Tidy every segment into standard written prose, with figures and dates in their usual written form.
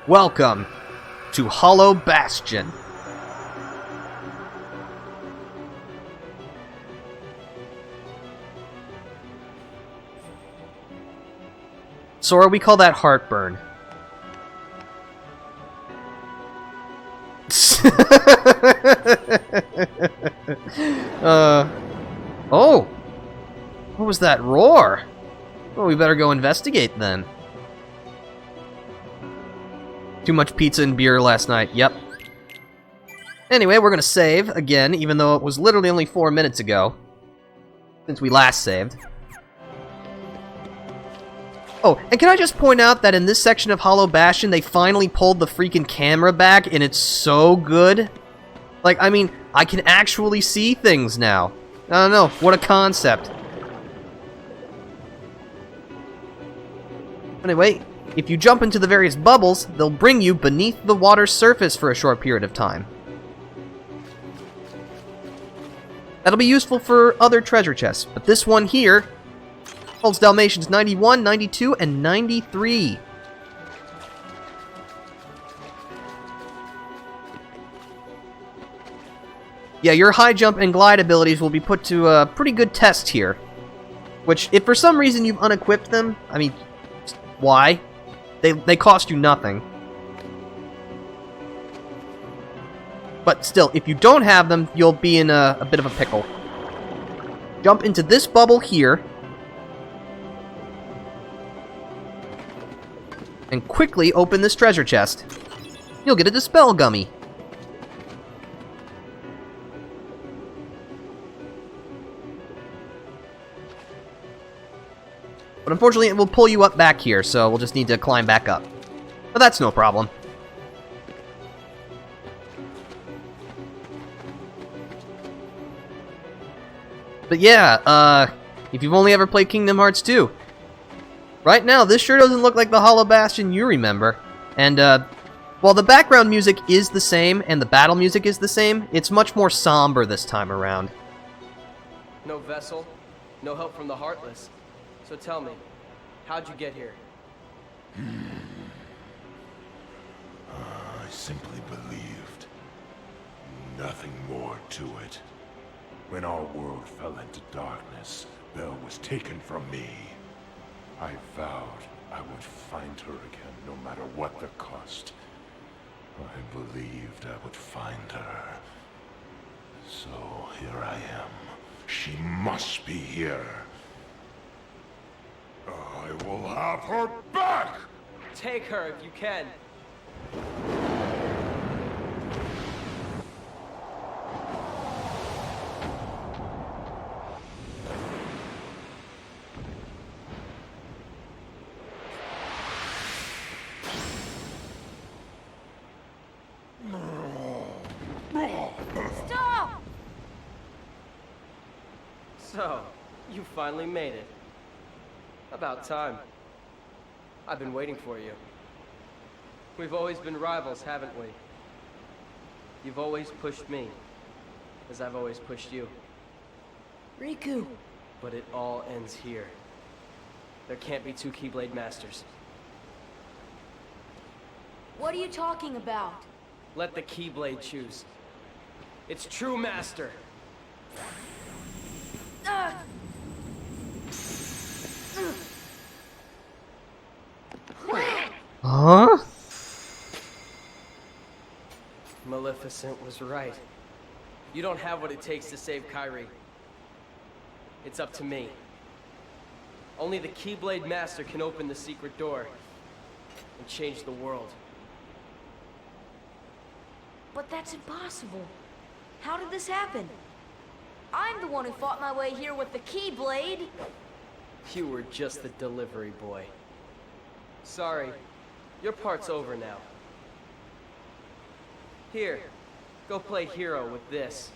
Welcome to Hollow Bastion. Sora, we call that heartburn. Oh! What was that roar? Well, we better go investigate then. Too much pizza and beer last night, yep. Anyway, we're gonna save again, even though it was literally only 4 minutes ago. Since we last saved. Oh, and can I just point out that in this section of Hollow Bastion, they finally pulled the freaking camera back, and it's so good? Like, I mean, I can actually see things now. I don't know, what a concept. Anyway, if you jump into the various bubbles, they'll bring you beneath the water's surface for a short period of time. That'll be useful for other treasure chests, but this one here holds Dalmatians 91, 92, and 93. Yeah, your high jump and glide abilities will be put to a pretty good test here. Which, if for some reason you've unequipped them, I mean, why? They cost you nothing. But still, if you don't have them, you'll be in a bit of a pickle. Jump into this bubble here. And quickly open this treasure chest. You'll get a Dispel Gummy. But unfortunately, it will pull you up back here, so we'll just need to climb back up. But that's no problem. But yeah, if you've only ever played Kingdom Hearts 2, right now, this sure doesn't look like the Hollow Bastion you remember. And, while the background music is the same, and the battle music is the same, it's much more somber this time around. No vessel, no help from the Heartless. So tell me, how'd you get here? I simply believed. Nothing more to it. When our world fell into darkness, Belle was taken from me. I vowed I would find her again, no matter what the cost. I believed I would find her. So here I am. She must be here. I will have her back! Take her if you can. Stop! So, you finally made it. About time. I've been waiting for you. We've always been rivals, haven't we? You've always pushed me, as I've always pushed you. Riku. But it all ends here. There can't be two Keyblade Masters. What are you talking about? Let the Keyblade choose. Its true master. Huh? Maleficent was right. You don't have what it takes to save Kairi. It's up to me. Only the Keyblade Master can open the secret door and change the world. But that's impossible. How did this happen? I'm the one who fought my way here with the Keyblade. You were just the delivery boy. Sorry, your part's over now. Here, go play hero with this.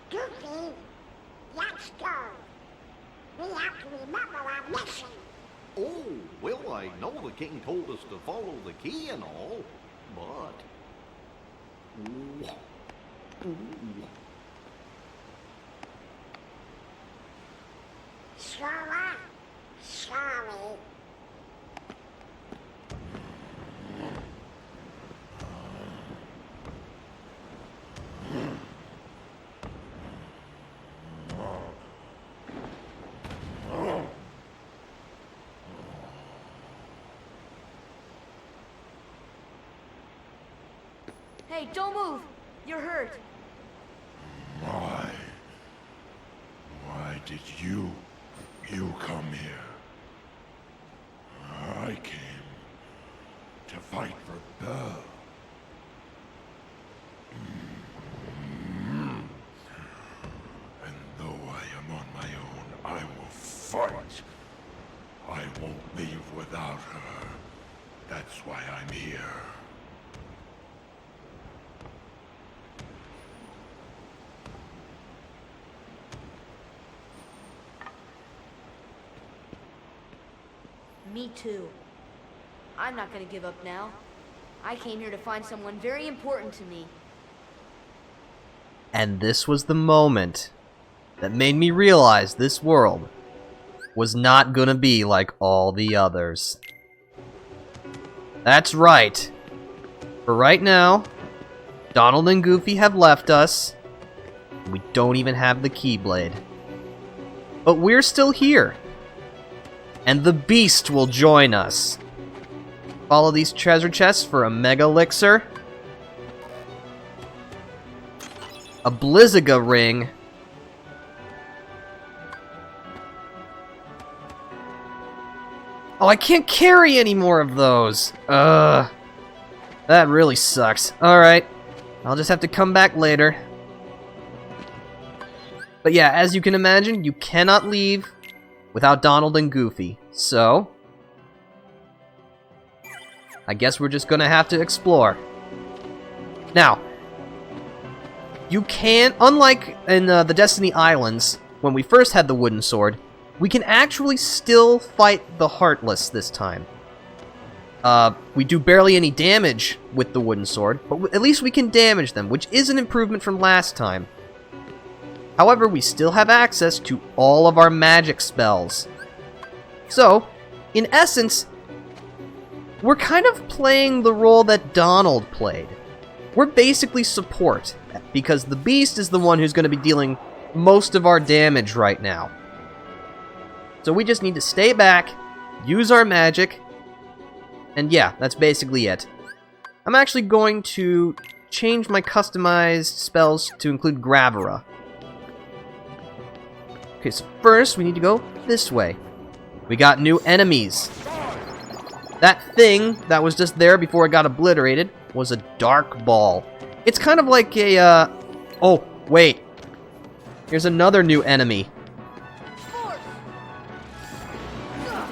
Goofy, let's go. We have to remember our mission. Oh, well, I know the king told us to follow the key and all, but... Ooh. Sure, sorry. Hey, don't move. You're hurt. Why? Why did you come here? I came to fight for Belle. And though I am on my own, I will fight. I won't leave without her. That's why I'm here. Me too. I'm not gonna give up now. I came here to find someone very important to me. And this was the moment that made me realize this world was not gonna be like all the others. That's right. For right now, Donald and Goofy have left us. We don't even have the Keyblade. But we're still here. And the Beast will join us. Follow these treasure chests for a Mega Elixir, a Blizzaga ring, oh, I can't carry any more of those. That really sucks. Alright, I'll just have to come back later. But yeah, as you can imagine, you cannot leave without Donald and Goofy, so I guess we're just gonna have to explore. Now, you can, unlike in the Destiny Islands, when we first had the wooden sword, we can actually still fight the Heartless this time. We do barely any damage with the wooden sword, but at least we can damage them, which is an improvement from last time. However, we still have access to all of our magic spells. So, in essence, we're kind of playing the role that Donald played. We're basically support, because the Beast is the one who's going to be dealing most of our damage right now. So we just need to stay back, use our magic, and yeah, that's basically it. I'm actually going to change my customized spells to include Gravera. Okay, so first we need to go this way. We got new enemies. That thing that was just there before it got obliterated was a dark ball. It's kind of like a, oh, wait. Here's another new enemy.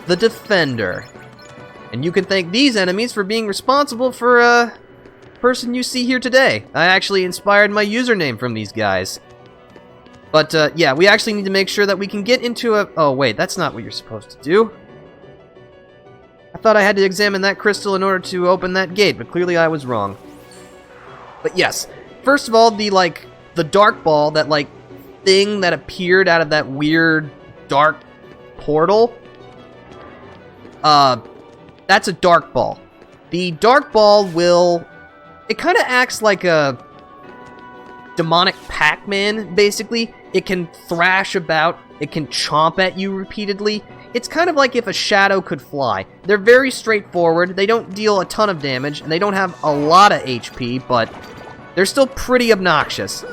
The Defender. And you can thank these enemies for being responsible for, person you see here today. I actually inspired my username from these guys. But, yeah, we actually need to make sure that we can get into a... Oh, wait, that's not what you're supposed to do. I thought I had to examine that crystal in order to open that gate, but clearly I was wrong. But yes, first of all, the dark ball, that, thing that appeared out of that weird dark portal, that's a dark ball. The dark ball will... It kind of acts like a demonic Pac-Man, basically. It can thrash about, it can chomp at you repeatedly. It's kind of like if a shadow could fly. They're very straightforward, they don't deal a ton of damage, and they don't have a lot of HP, but they're still pretty obnoxious.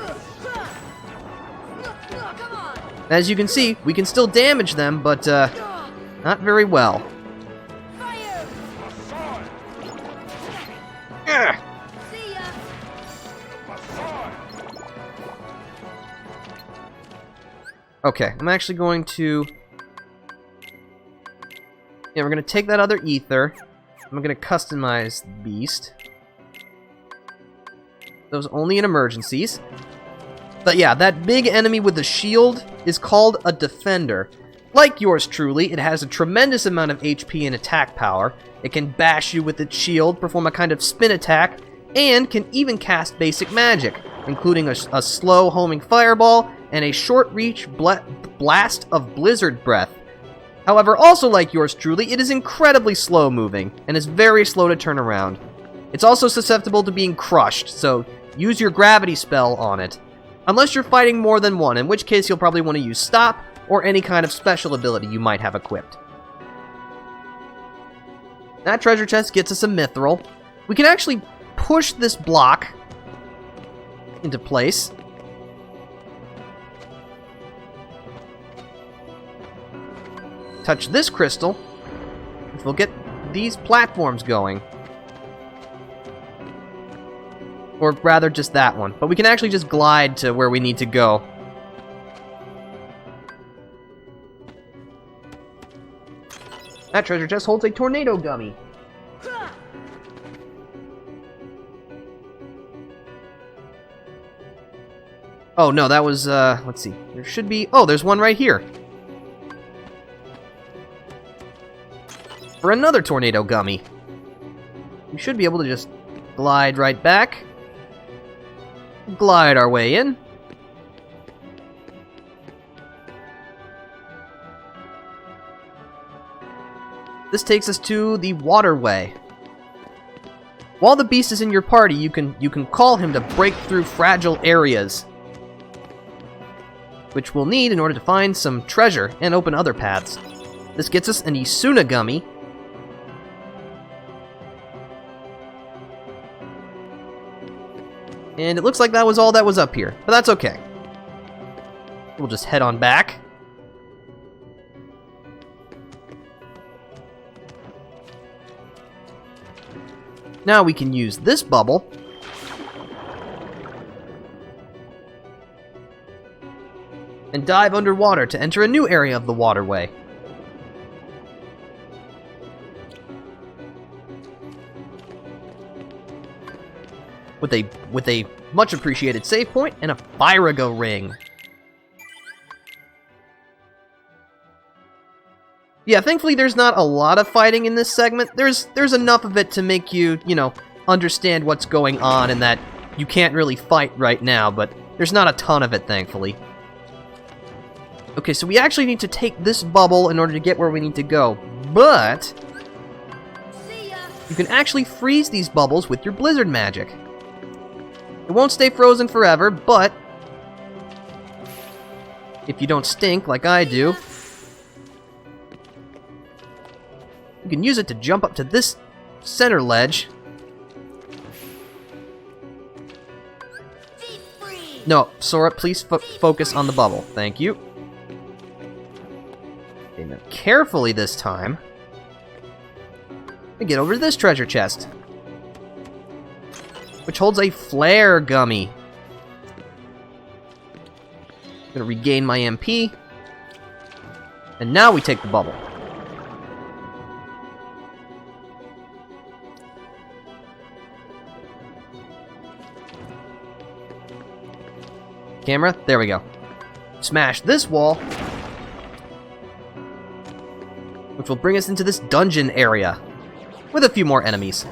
As you can see, we can still damage them, but not very well. Okay, I'm actually going to... Yeah, we're going to take that other ether. I'm going to customize the Beast. Those only in emergencies. But yeah, that big enemy with the shield is called a Defender. Like yours truly, it has a tremendous amount of HP and attack power. It can bash you with its shield, perform a kind of spin attack, and can even cast basic magic, including a slow homing fireball and a short-reach blast of blizzard breath. However, also like yours truly, it is incredibly slow-moving, and is very slow to turn around. It's also susceptible to being crushed, so use your gravity spell on it. Unless you're fighting more than one, in which case you'll probably want to use Stop, or any kind of special ability you might have equipped. That treasure chest gets us a mithril. We can actually push this block into place. Touch this crystal, which will get these platforms going. Or rather, just that one. But we can actually just glide to where we need to go. That treasure chest holds a tornado gummy. Oh, no, that was, let's see. There should be... Oh, there's one right here. For another tornado gummy. We should be able to just glide right back. Glide our way in. This takes us to the Waterway. While the beast is in your party, you can call him to break through fragile areas, which we'll need in order to find some treasure and open other paths. This gets us an Isuna gummy. And it looks like that was all that was up here, but that's okay. We'll just head on back. Now we can use this bubble and dive underwater to enter a new area of the Waterway. With a much appreciated save point and a Fyrago ring. Yeah, thankfully there's not a lot of fighting in this segment. There's enough of it to make you, understand what's going on and that you can't really fight right now, but there's not a ton of it, thankfully. Okay, so we actually need to take this bubble in order to get where we need to go, but you can actually freeze these bubbles with your blizzard magic. It won't stay frozen forever, but if you don't stink like I do, you can use it to jump up to this center ledge. No, Sora, please focus on the bubble. Thank you. Okay, now carefully this time. We get over to this treasure chest, which holds a flare gummy. I'm gonna regain my MP. And now we take the bubble. Camera, there we go. Smash this wall, which will bring us into this dungeon area with a few more enemies.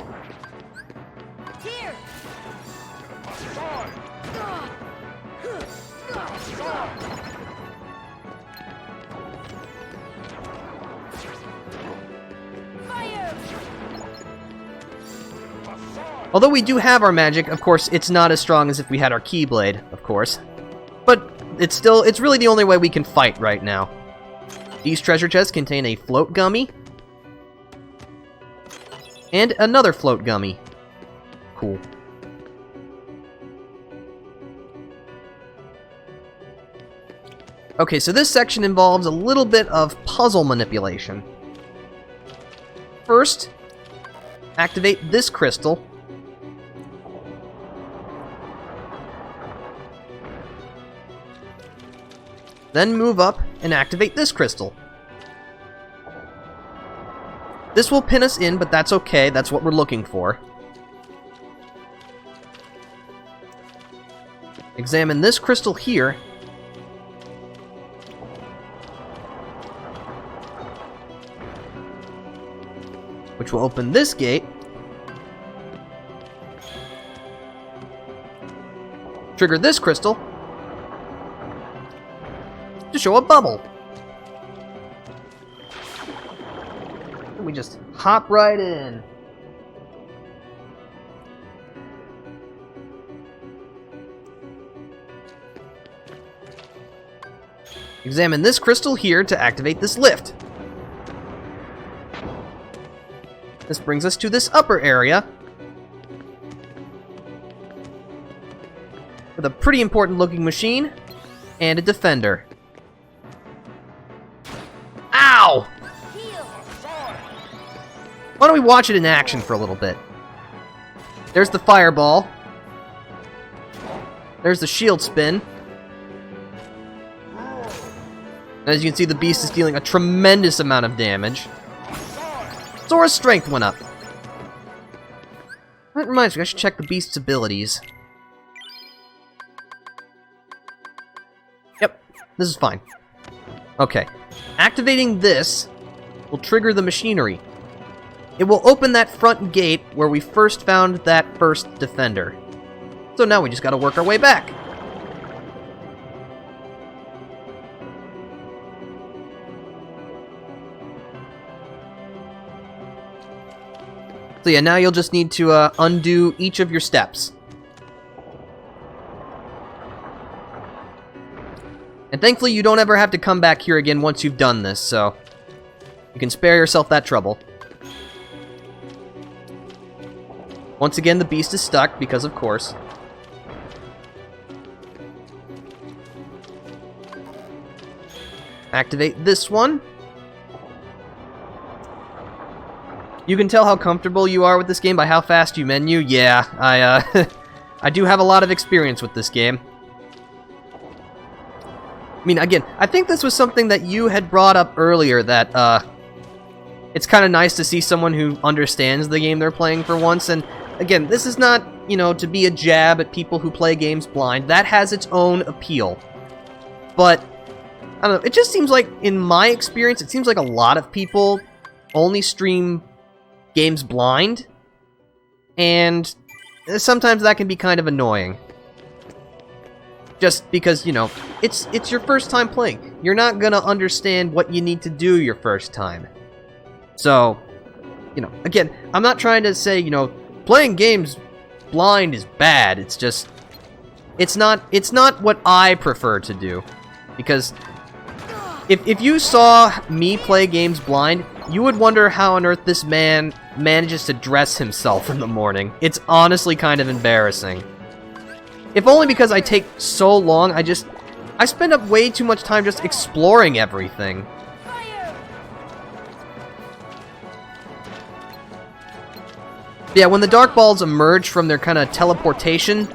Although we do have our magic, of course, it's not as strong as if we had our Keyblade, of course. But it's really the only way we can fight right now. These treasure chests contain a float gummy and another float gummy. Cool. Okay, so this section involves a little bit of puzzle manipulation. First, activate this crystal. Then move up and activate this crystal. This will pin us in, but that's okay. That's what we're looking for. Examine this crystal here. Which will open this gate. Trigger this crystal. show a bubble. We just hop right in. Examine this crystal here to activate this lift. This brings us to this upper area with a pretty important looking machine and a defender. Ow! Why don't we watch it in action for a little bit? There's the fireball. There's the shield spin. As you can see, the beast is dealing a tremendous amount of damage. Sora's strength went up. That reminds me, I should check the beast's abilities. Yep, this is fine. Okay, activating this will trigger the machinery. It will open that front gate where we first found that first defender. So now we just gotta work our way back. So yeah, now you'll just need to undo each of your steps. And thankfully you don't ever have to come back here again once you've done this, so you can spare yourself that trouble. Once again, the beast is stuck, because of course. Activate this one. You can tell how comfortable you are with this game by how fast you menu. Yeah, I do have a lot of experience with this game. I mean, again, I think this was something that you had brought up earlier, that it's kind of nice to see someone who understands the game they're playing for once. And again, this is not, you know, to be a jab at people who play games blind. That has its own appeal. But, I don't know, it just seems like, in my experience, it seems like a lot of people only stream games blind, and sometimes that can be kind of annoying. Just because, you know, it's your first time playing. You're not gonna understand what you need to do your first time. So, you know, again, I'm not trying to say, you know, playing games blind is bad. It's just, it's not what I prefer to do. Because if you saw me play games blind, you would wonder how on earth this man manages to dress himself in the morning. It's honestly kind of embarrassing. If only because I take so long, I spend up way too much time just exploring everything. Yeah, when the dark balls emerge from their kind of teleportation,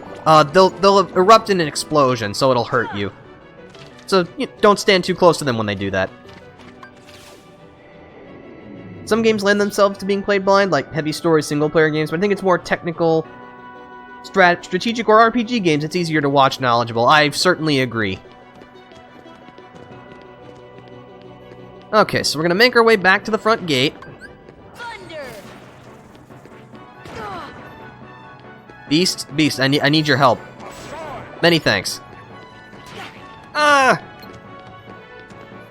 they'll erupt in an explosion, so it'll hurt you. So don't stand too close to them when they do that. Some games lend themselves to being played blind, like heavy story single-player games, but I think it's more technical, strategic or RPG games, it's easier to watch knowledgeable. I certainly agree. Okay, so we're gonna make our way back to the front gate. Beast, I need your help. Many thanks.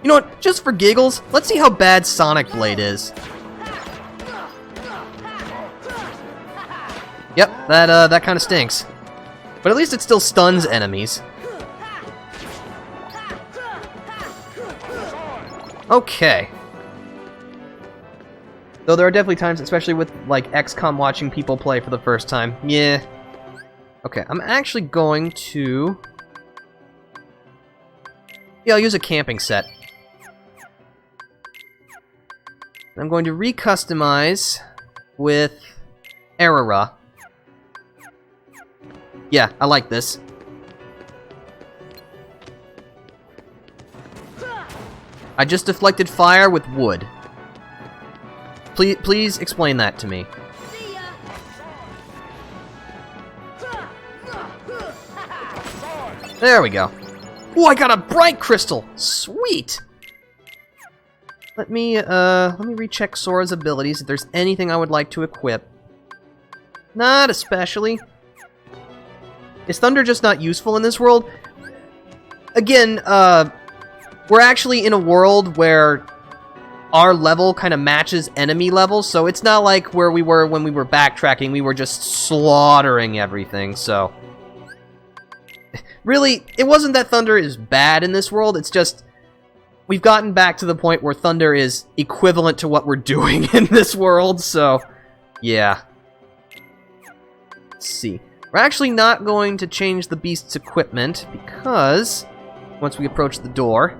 You know what? Just for giggles, let's see how bad Sonic Blade is. Yep, that kind of stinks. But at least it still stuns enemies. Okay. Though there are definitely times, especially with, like, XCOM watching people play for the first time. Yeah. Okay, I'm actually going to... Yeah, I'll use a camping set. I'm going to recustomize with Erara. Yeah, I like this. I just deflected fire with wood. Please explain that to me. There we go. Oh, I got a bright crystal! Sweet! Let me recheck Sora's abilities if there's anything I would like to equip. Not especially. Is thunder just not useful in this world? Again, we're actually in a world where our level kind of matches enemy levels, so it's not like where we were when we were backtracking. We were just slaughtering everything, so... Really, it wasn't that Thunder is bad in this world, it's just... We've gotten back to the point where Thunder is equivalent to what we're doing in this world, so... Yeah. Let's see. We're actually not going to change the beast's equipment, because... Once we approach the door...